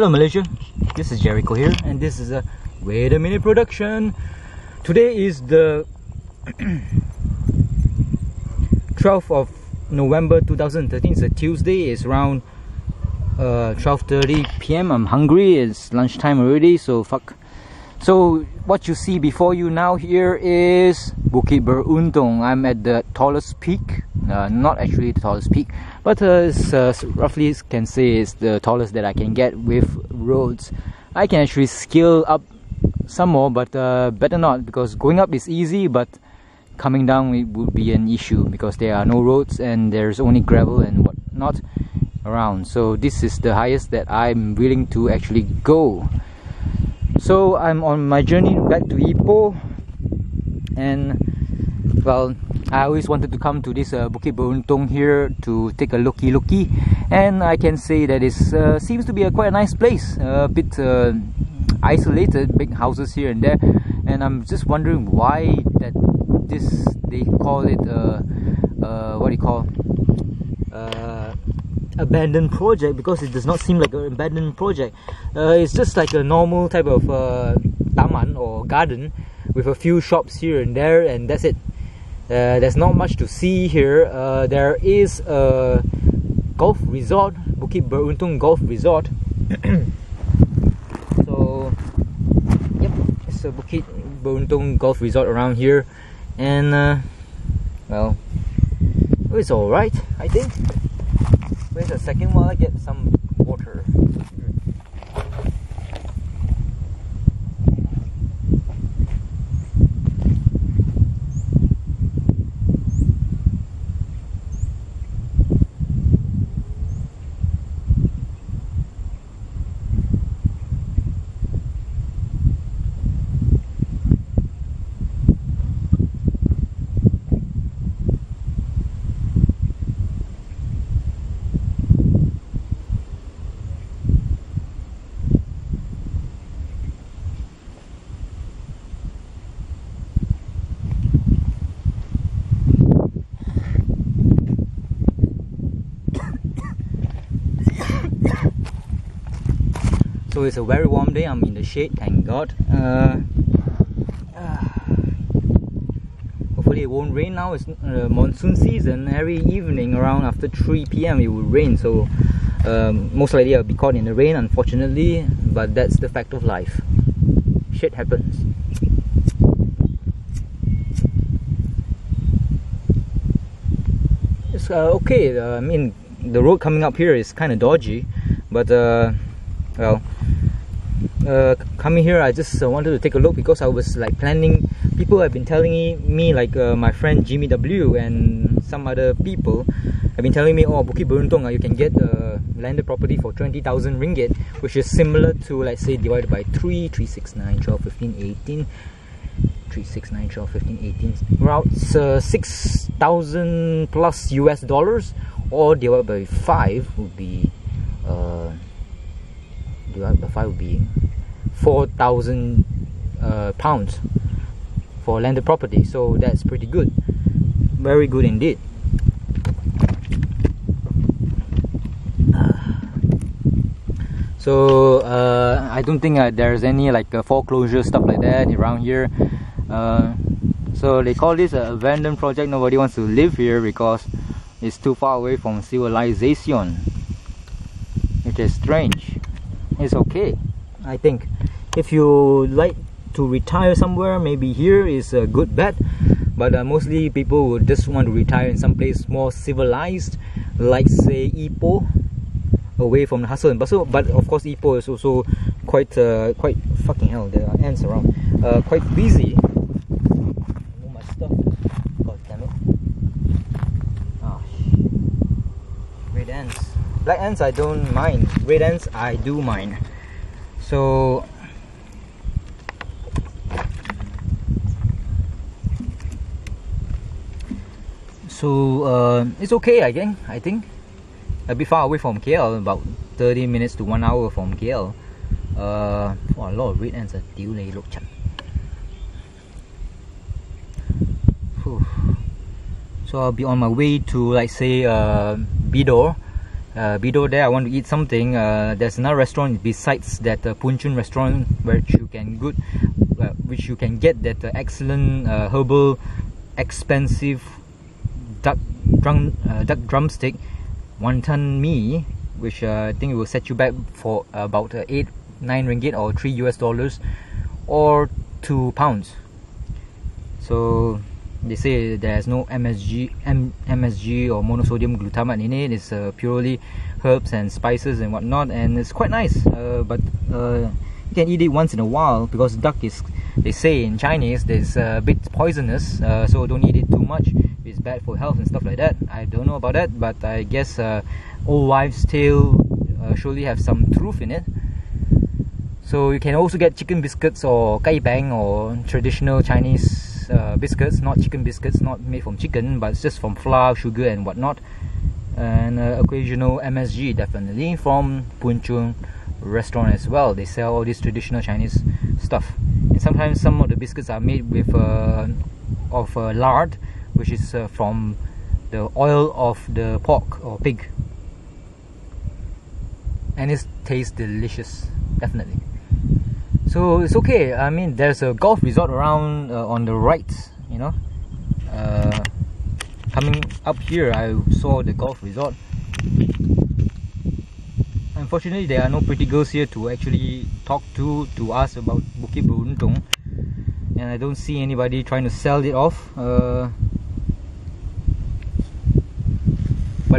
Hello Malaysia, this is Gerryko here, and this is a Wait a Minute production. Today is the 12th of November 2013. It's a Tuesday. It's around 12:30 p.m. I'm hungry. It's lunchtime already, so fuck. So what you see before you now here is Bukit Beruntung. I'm at the tallest peak. Not actually the tallest peak, but it's roughly can say it's the tallest that I can get with roads. I can actually scale up some more, but better not, because going up is easy, but coming down it would be an issue because there are no roads and there's only gravel and whatnot around. So this is the highest that I'm willing to actually go. So I'm on my journey back to Ipoh, and well, I always wanted to come to this Bukit Beruntung here to take a looky, and I can say that it seems to be quite a nice place, a bit isolated, big houses here and there, and I'm just wondering why that they call it what do you call abandoned project, because it does not seem like an abandoned project. It's just like a normal type of taman or garden with a few shops here and there, and that's it. There's not much to see here. There is a golf resort, Bukit Beruntung Golf Resort. So yep, it's a Bukit Beruntung Golf Resort around here, and well, it's alright, I think. Wait a second while I get some water. So it's a very warm day. I'm in the shade, thank God. Hopefully it won't rain now. It's monsoon season. Every evening around after 3 p.m. it will rain, so most likely I'll be caught in the rain, unfortunately, but that's the fact of life. Shit happens. It's okay. I mean, the road coming up here is kind of dodgy, but well, coming here I just wanted to take a look, because I was like planning. People have been telling me like my friend Jimmy W and some other people have been telling me, oh, Bukit Beruntung, you can get landed property for 20,000 ringgit, which is similar to, let's say, divided by 3, 3, 6, 9, 12, 15, 18, 3, 6, 9, 12, 15, 18, around 6,000 plus US dollars, or divided by 5 would be divided by 5 would be 4,000 pounds for landed property. So that's pretty good, very good indeed. So I don't think there's any like foreclosure stuff like that around here. So they call this a abandoned project. Nobody wants to live here because it's too far away from civilization, which is strange. It's okay, I think. If you like to retire somewhere, maybe here is a good bet, but mostly people would just want to retire in some place more civilized, like say Ipoh, away from the hustle and bustle. But of course Ipoh is also quite fucking hell, there are ants around, quite busy. Move my stuff, god damn it. Oh, red ants. Black ants I don't mind, red ants I do mind. So it's okay, I think. A bit far away from KL, about 30 minutes to 1 hour from KL. A lot of red ants are still look chat. So I'll be on my way to, like say, Bidor, Below there I want to eat something. There's another restaurant besides that Pun Chun restaurant which you can get that excellent herbal expensive duck drumstick wonton mee, which I think it will set you back for about 8-9 ringgit or $3 or £2. So they say there's no MSG or monosodium glutamate in it. It's purely herbs and spices and whatnot, and it's quite nice. But you can eat it once in a while, because duck is, they say in Chinese, there's a bit poisonous, so don't eat it too much. It's bad for health and stuff like that. I don't know about that, but I guess old wives' tale surely have some truth in it. So you can also get chicken biscuits or kai bang or traditional Chinese biscuits, not chicken biscuits, not made from chicken, but it's just from flour, sugar and whatnot, and occasional MSG definitely from Pun Chun restaurant as well. They sell all this traditional Chinese stuff, and sometimes some of the biscuits are made with lard, which is from the oil of the pork or pig, and it tastes delicious, definitely. So it's okay. I mean, there's a golf resort around on the right, you know. Coming up here, I saw the golf resort. Unfortunately, there are no pretty girls here to actually talk to ask about Bukit Beruntung, and I don't see anybody trying to sell it off. But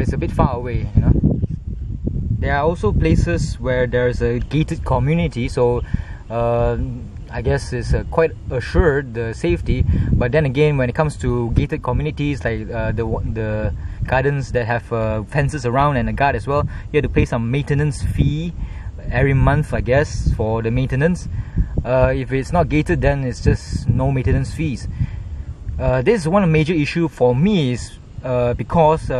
it's a bit far away, you know. There are also places where there's a gated community, so I guess it's quite assured the safety. But then again, when it comes to gated communities like the gardens that have fences around and a guard as well, you have to pay some maintenance fee every month, I guess, for the maintenance. If it's not gated, then it's just no maintenance fees. This is one major issue for me, is because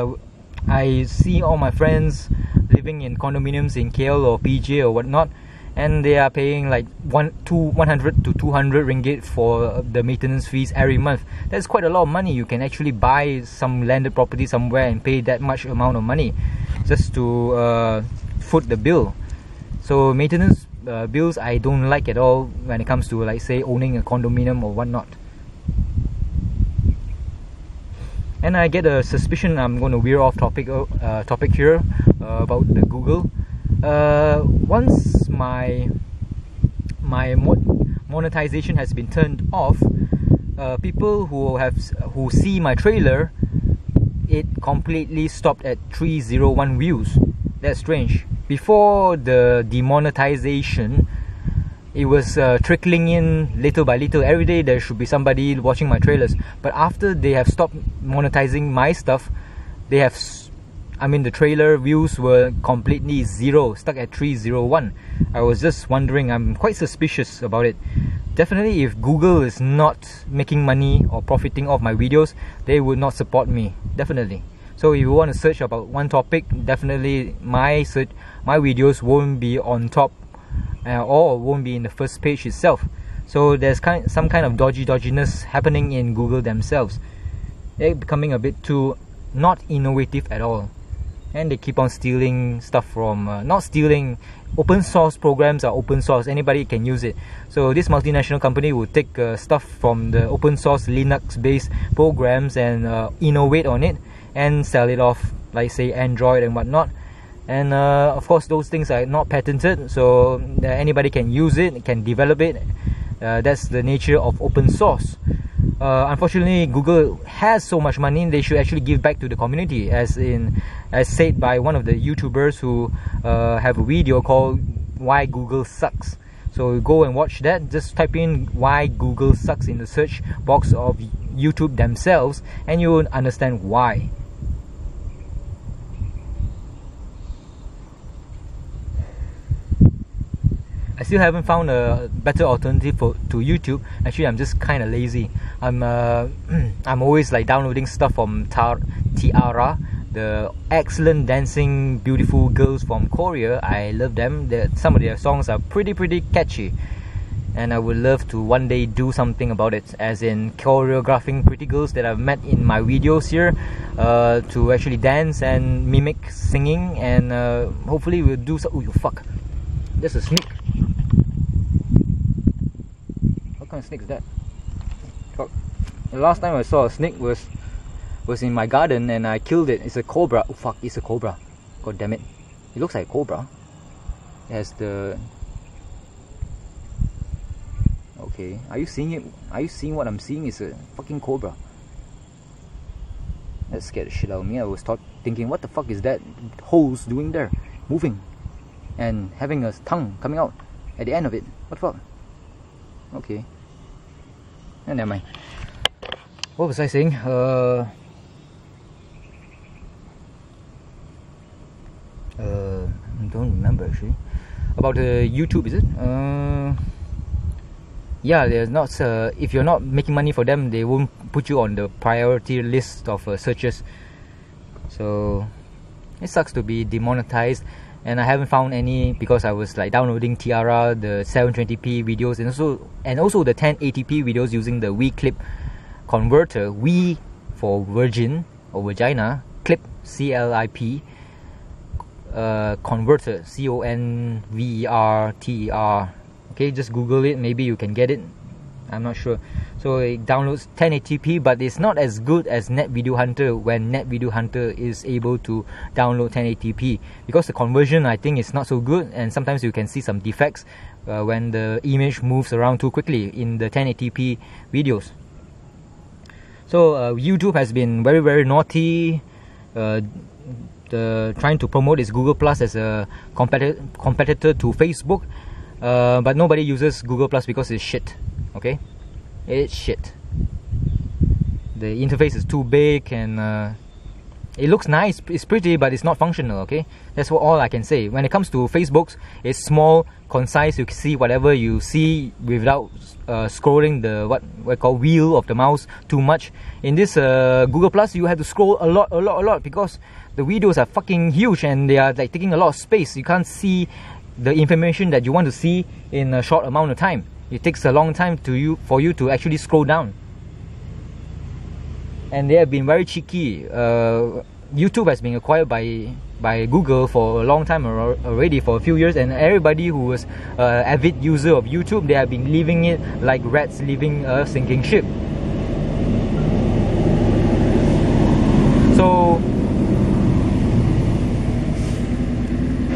I see all my friends living in condominiums in KL or PJ or whatnot, and they are paying like 100 to 200 ringgit for the maintenance fees every month. That's quite a lot of money. You can actually buy some landed property somewhere and pay that much amount of money just to foot the bill. So maintenance bills I don't like at all when it comes to, like, say, owning a condominium or whatnot. And I get a suspicion I'm going to veer off topic here about the Google. Once my monetization has been turned off, people who see my trailer, it completely stopped at 301 views. That's strange. Before the demonetization, it was trickling in little by little. Every day there should be somebody watching my trailers. But after they have stopped monetizing my stuff, they have, the trailer views were completely zero, stuck at 301. I was just wondering, I'm quite suspicious about it. Definitely, if Google is not making money or profiting off my videos, they would not support me, definitely. So if you want to search about one topic, definitely my videos won't be on top or won't be in the first page itself. So there's some kind of dodginess happening in Google themselves. They're becoming a bit too not innovative at all, and they keep on stealing stuff from not stealing, open source programs are open source, anybody can use it. So this multinational company will take stuff from the open source Linux based programs and innovate on it and sell it off, like, say, Android and whatnot. And of course those things are not patented, so anybody can use it, can develop it. That's the nature of open source. Unfortunately, Google has so much money, they should actually give back to the community, as said by one of the YouTubers who have a video called Why Google Sucks. So go and watch that. Just type in Why Google Sucks in the search box of YouTube themselves, and you will understand why. I still haven't found a better alternative to YouTube. Actually, I'm just kind of lazy. I'm always like downloading stuff from Tiara, the excellent dancing beautiful girls from Korea. I love them. Some of their songs are pretty catchy. and I would love to one day do something about it, as in choreographing pretty girls that I've met in my videos here to actually dance and mimic singing, and hopefully we'll do some. Oh, you fuck! There's a snake. What kind of snake is that? Fuck! The last time I saw a snake was in my garden and I killed it. It's a cobra. Oh fuck! It's a cobra. God damn it! It looks like a cobra. It has the. Okay, are you seeing it? Are you seeing what I'm seeing? It's a fucking cobra. That scared the shit out of me. I was thinking, what the fuck is that hose doing there? Moving and having a tongue coming out at the end of it. What the fuck? Okay. Never mind. What was I saying? I don't remember actually. About YouTube, is it? Yeah, there's not. If you're not making money for them, they won't put you on the priority list of searches. So it sucks to be demonetized, and I haven't found any because I was like downloading Tiara, the 720p videos, and also the 1080p videos using the WeClip converter. We for virgin or vagina, clip CLIP, converter CONVERTER. Okay, just Google it, maybe you can get it, I'm not sure. So it downloads 1080p, but it's not as good as Net Video Hunter, when Net Video Hunter is able to download 1080p, because the conversion I think is not so good, and sometimes you can see some defects when the image moves around too quickly in the 1080p videos. So YouTube has been very, very naughty, trying to promote its Google Plus as a competitor to Facebook. But nobody uses Google Plus because it's shit. Okay, it's shit. The interface is too big, and it looks nice, it's pretty, but it's not functional. Okay, that's all I can say. When it comes to Facebook's, it's small, concise. You can see whatever you see without scrolling the what we call wheel of the mouse too much. In this Google Plus, you have to scroll a lot because the videos are fucking huge and they are like taking a lot of space. You can't see the information that you want to see in a short amount of time. It takes a long time for you to actually scroll down. And they have been very cheeky. YouTube has been acquired by Google for a long time already, for a few years, and everybody who was an avid user of YouTube, they have been leaving it like rats leaving a sinking ship.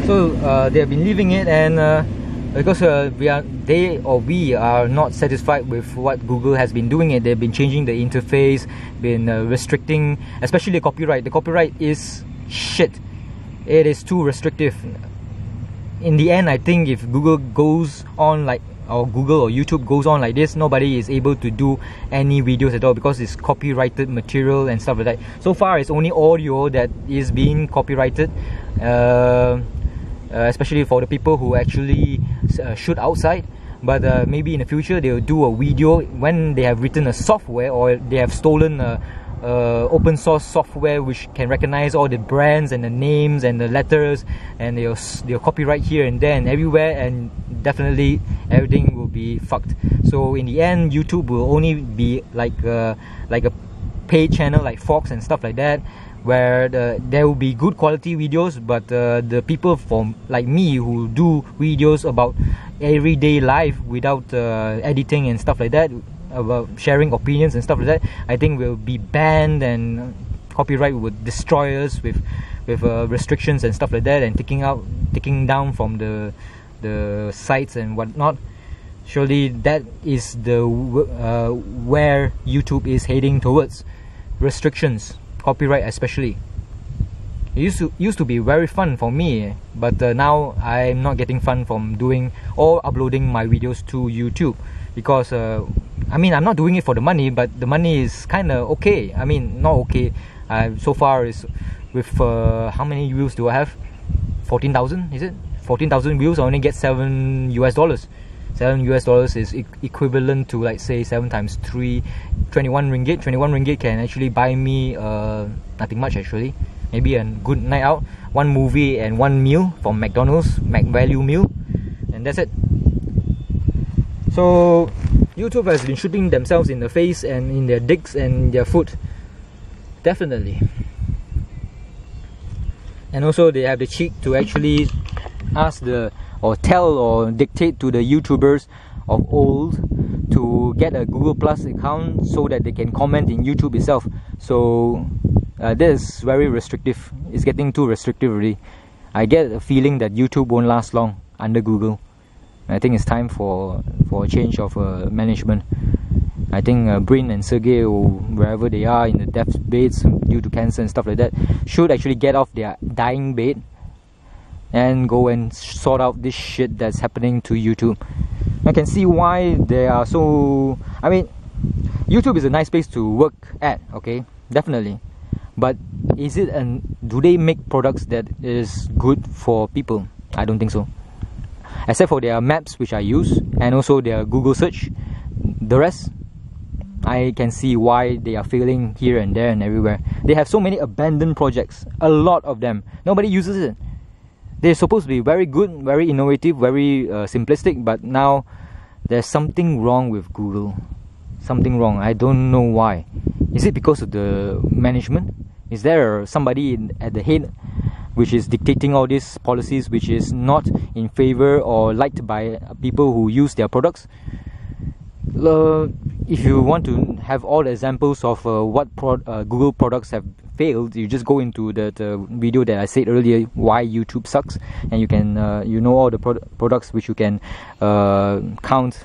So they have been leaving it, and because we are not satisfied with what Google has been doing. They've been changing the interface, been restricting, especially the copyright. The copyright is shit. It is too restrictive. In the end, I think if Google goes on Google or YouTube goes on like this, nobody is able to do any videos at all because it's copyrighted material and stuff like that. So far, it's only audio that is being copyrighted. Especially for the people who actually shoot outside, but maybe in the future they'll do a video when they have written a software, or they have stolen open source software which can recognize all the brands and the names and the letters, and they'll copyright here and there and everywhere, and definitely everything will be fucked. So in the end, YouTube will only be like a paid channel like Fox and stuff like that, where there will be good quality videos, but the people from like me who do videos about everyday life without editing and stuff like that, about sharing opinions and stuff like that, I think will be banned, and copyright would destroy us with restrictions and stuff like that, and taking down from the sites and whatnot. Surely that is the where YouTube is heading towards, restrictions. Copyright especially. It used to be very fun for me, but now I'm not getting fun from doing or uploading my videos to YouTube, because I mean, I'm not doing it for the money, but the money is kind of okay. I mean, not okay. So far is with how many views do I have? 14,000, is it? 14,000 views. I only get $7 US. $7 is equivalent to, like, say 7 times 3, 21 ringgit. 21 ringgit can actually buy me nothing much actually. Maybe a good night out, one movie and one meal from McDonald's, Mac Value meal, and that's it. So YouTube has been shooting themselves in the face and in their dicks and their foot. Definitely. And also they have the cheek to actually ask or tell or dictate to the YouTubers of old to get a Google Plus account so that they can comment in YouTube itself. So this is very restrictive. It's getting too restrictive already. I get a feeling that YouTube won't last long under Google. I think it's time for a change of management. I think Brin and Sergey, or wherever they are in the death beds due to cancer and stuff like that, should actually get off their dying bed and go and sort out this shit that's happening to YouTube. I can see why they are so... I mean, YouTube is a nice place to work at, okay? Definitely. But is it do they make products that is good for people? I don't think so. Except for their maps, which I use, and also their Google search. The rest, I can see why they are failing here and there and everywhere. They have so many abandoned projects, a lot of them. Nobody uses it. They're supposed to be very good, very innovative, very simplistic, but now there's something wrong with Google. Something wrong. I don't know why. Is it because of the management? Is there somebody at the head which is dictating all these policies, which is not in favor or liked by people who use their products? If you want to have all the examples of what Google products have failed, you just go into the video that I said earlier, why YouTube sucks, and you can you know all the products which you can count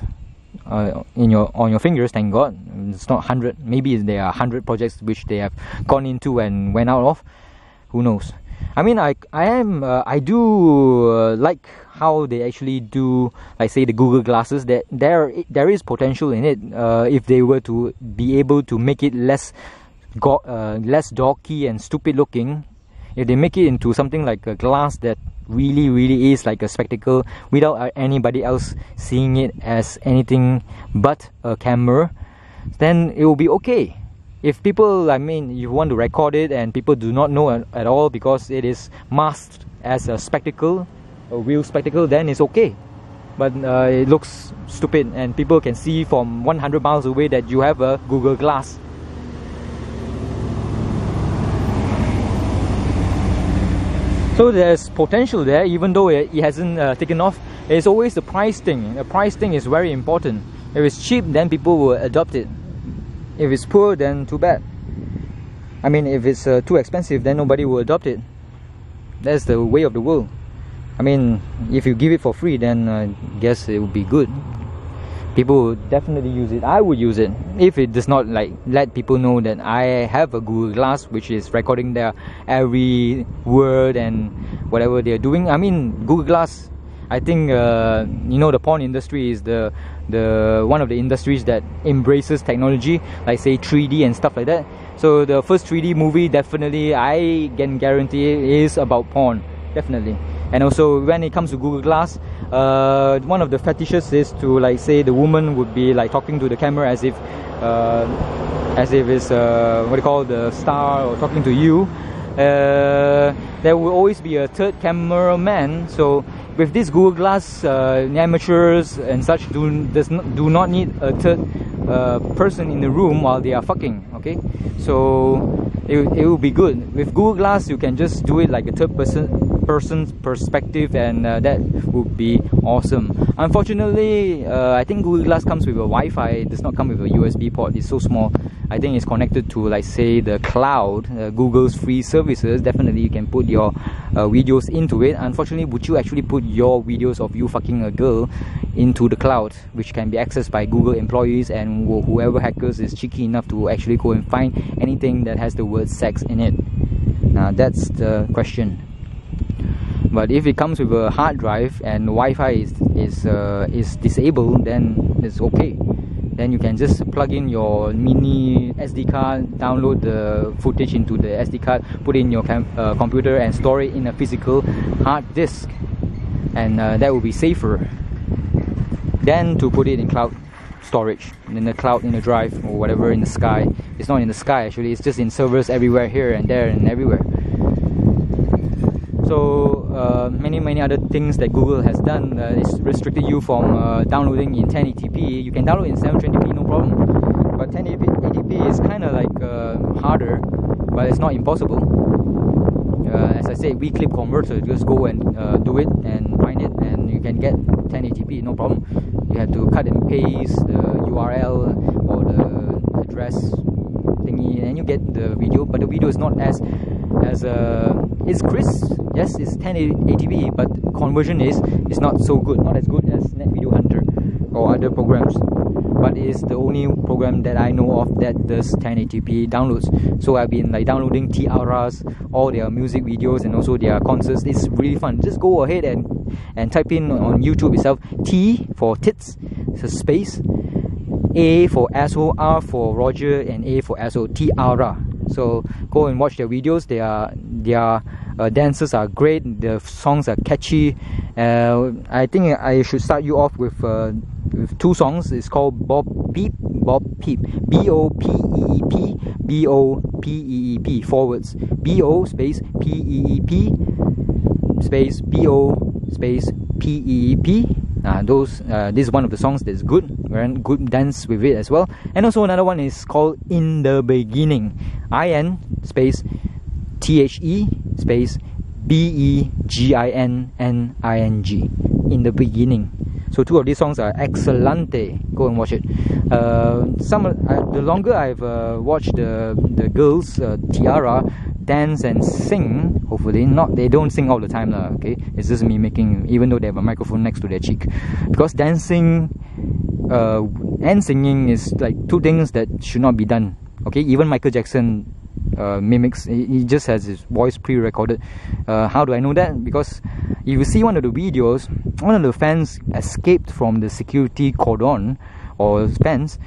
on your fingers. Thank God it's not 100. Maybe there are 100 projects which they have gone into and went out of. Who knows? I mean, I do like how they actually do, like say the Google glasses. That there is potential in it if they were to be able to make it less dorky and stupid looking. If they make it into something like a glass that really is like a spectacle without anybody else seeing it as anything but a camera, then it will be okay. If people, I mean, you want to record it and people do not know at all because it is masked as a spectacle, a real spectacle, then it's okay. But it looks stupid and people can see from 100 miles away that you have a Google Glass. So there's potential there, even though it hasn't taken off. It's always the price thing. The price thing is very important. If it's cheap, then people will adopt it. If it's poor, then too bad. I mean, if it's too expensive, then nobody will adopt it. That's the way of the world. I mean, if you give it for free, then I guess it would be good. People would definitely use it. I would use it if it does not like let people know that I have a Google Glass which is recording their every word and whatever they're doing. I mean, Google Glass, I think you know, the porn industry is the one of the industries that embraces technology, like say 3D and stuff like that. So the first 3D movie, definitely I can guarantee is about porn, definitely. And also when it comes to Google Glass, one of the fetishes is to, like say, the woman would be like talking to the camera as if it's what do you call, the star, or talking to you. There will always be a third cameraman. So with this Google Glass, amateurs and such do not need a third person in the room while they are fucking. Okay, so it will be good. With Google Glass, you can just do it like a third person's perspective, and that would be awesome. Unfortunately, I think Google Glass comes with a Wi-Fi. It does not come with a USB port. It's so small. I think it's connected to, like say, the cloud, Google's free services. Definitely you can put your videos into it. Unfortunately, would you actually put your videos of you fucking a girl into the cloud, which can be accessed by Google employees and whoever hackers is cheeky enough to actually go and find anything that has the word sex in it? Now that's the question. But if it comes with a hard drive and Wi-Fi is disabled, then it's okay. Then you can just plug in your mini SD card, download the footage into the SD card, put it in your computer and store it in a physical hard disk, and that will be safer than to put it in cloud storage, in the cloud, in the drive, or whatever, in the sky. It's not in the sky actually, it's just in servers everywhere, here and there and everywhere. So many other things that Google has done. It's restricted you from downloading in 1080p. You can download in 720p, no problem. But 1080p is kind of like harder, but it's not impossible. As I said, clip converter, just go and do it and find it, and you can get 1080p, no problem. You have to cut and paste the URL or the address thingy, and you get the video. But the video is not as it's crisp. Yes, it's 1080p, but conversion is not so good, not as good as Net Video Hunter or other programs. But it's the only program that I know of that does 1080p downloads. So I've been like downloading Tiara's, all their music videos and also their concerts. It's really fun. Just go ahead and type in on YouTube itself, T for tits, it's a space, A for asshole, R for Roger, and A for asshole, Tiara. So go and watch their videos. Their dances are great. The songs are catchy. I think I should start you off with 2 songs. It's called Bob Peep, B-O-P-E-E-P, B-O-P-E-E-P, forwards, B-O space P-E-E-P space B-O space P-E-E-P. This is one of the songs that's good. Good dance with it as well. And also another one is called In the Beginning, I-N space T-H-E space B-E-G-I-N-N-I-N-G, In the Beginning. So 2 of these songs are excellente. Go and watch it. The longer I've watched the girls, Tiara, dance and sing, hopefully they don't sing all the time, okay? It's just me making, even though they have a microphone next to their cheek, because dancing and singing is like 2 things that should not be done, okay? Even Michael Jackson mimics, he just has his voice pre-recorded. How do I know that? Because if you see one of the videos, one of the fans escaped from the security cordon or fence,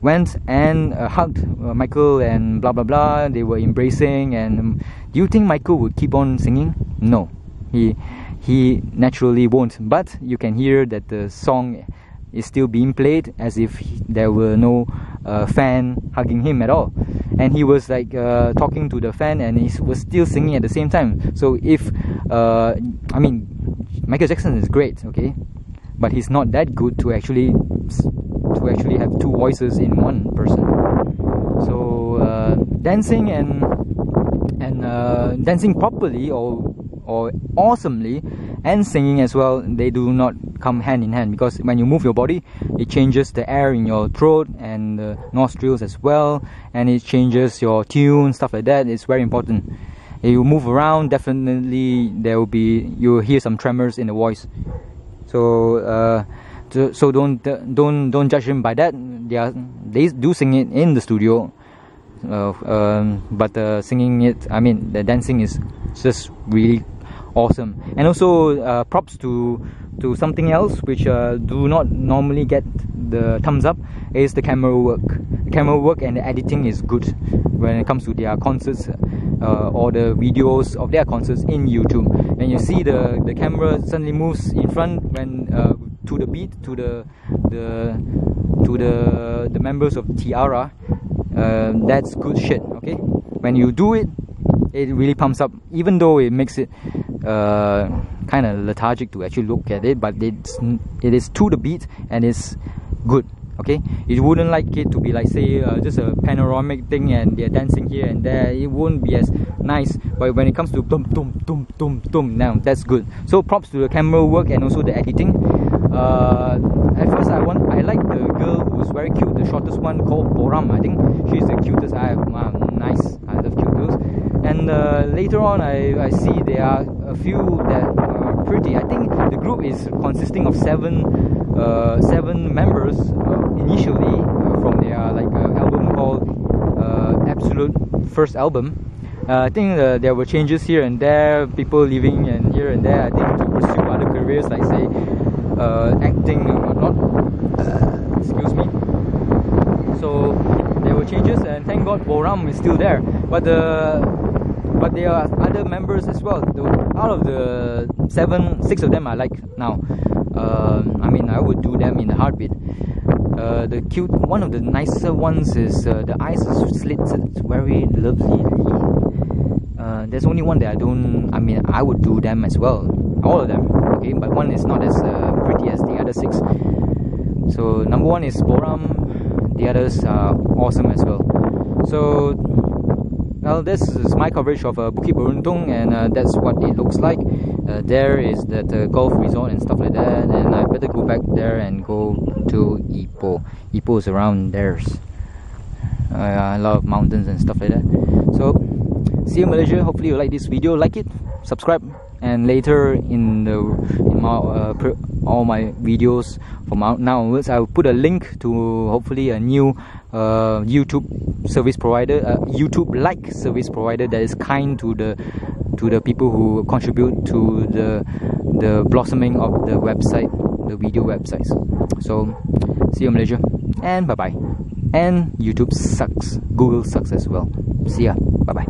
went and hugged Michael and blah blah blah. They were embracing. And do you think Michael would keep on singing? No, he naturally won't. But you can hear that the song is still being played as if there were no fan hugging him at all. And he was like talking to the fan, and he was still singing at the same time. So if I mean, Michael Jackson is great, okay, but he's not that good to actually have 2 voices in one person. So dancing and dancing properly or awesomely and singing as well, they do not come hand in hand, because when you move your body, it changes the air in your throat and the nostrils as well, and it changes your tune, stuff like that. It's very important. If you move around, definitely you'll hear some tremors in the voice. So so don't judge them by that. They do sing it in the studio, but singing it, I mean the dancing is just really awesome. And also props to something else which do not normally get the thumbs up, is the camera work. The camera work and the editing is good when it comes to their concerts or the videos of their concerts in YouTube. And you see the camera suddenly moves in front when to the beat, to the members of Tiara. That's good shit, okay? When you do it, it really pumps up, even though it makes it kind of lethargic to actually look at it, but it is to the beat and it's good, okay? You wouldn't like it to be like, say, just a panoramic thing and they're dancing here and there. It wouldn't be as nice. But when it comes to tum tum tum tum tum, now that's good. So props to the camera work and also the editing. At first I like the girl who's very cute, the shortest one, called Boram. I think she's the cutest. Nice, I love cute girls. And later on I see there are a few that are pretty. I think the group is consisting of seven members initially from their album called Absolute first album. I think there were changes here and there, people leaving and here and there, I think, to pursue other careers, like say acting or whatnot. Excuse me. So there were changes, and thank God Boram is still there. But there are other members as well. Out of the 6 of them I like now. I mean, I would do them in a heartbeat. The cute one of the nicer ones is the eyes are slits. It's very lovely. There's only one that I mean, I would do them as well, all of them, okay, but one is not as pretty as the other 6. So number 1 is boredom, the others are awesome as well. So well, this is my coverage of Bukit Beruntung, and that's what it looks like. There is that golf resort and stuff like that, and I better go back there and go to Ipoh. Ipoh is around there. A lot of mountains and stuff like that. So see you, Malaysia. Hopefully you like this video. Like it, subscribe, and later in all my videos from now onwards, I will put a link to hopefully a new YouTube service provider, YouTube-like service provider that is kind to the people who contribute to the blossoming of the website, the video websites. So see you, Malaysia, and bye bye. And YouTube sucks, Google sucks as well. See ya, bye bye.